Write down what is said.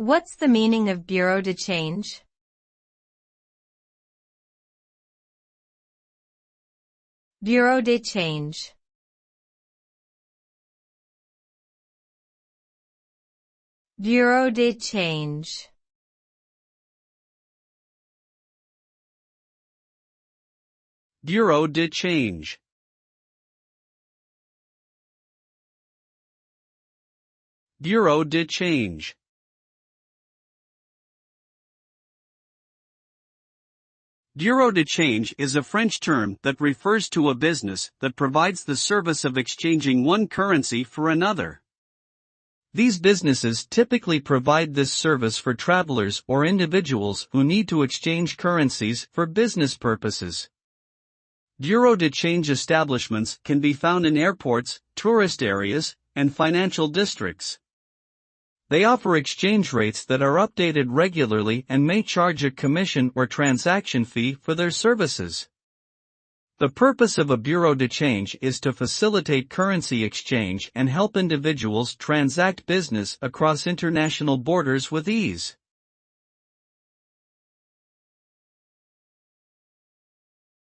What's the meaning of bureau de change? Bureau de change. Bureau de change. Bureau de change. Bureau de change. Bureau de change is a French term that refers to a business that provides the service of exchanging one currency for another. These businesses typically provide this service for travelers or individuals who need to exchange currencies for business purposes. Bureau de change establishments can be found in airports, tourist areas, and financial districts. They offer exchange rates that are updated regularly and may charge a commission or transaction fee for their services. The purpose of a bureau de change is to facilitate currency exchange and help individuals transact business across international borders with ease.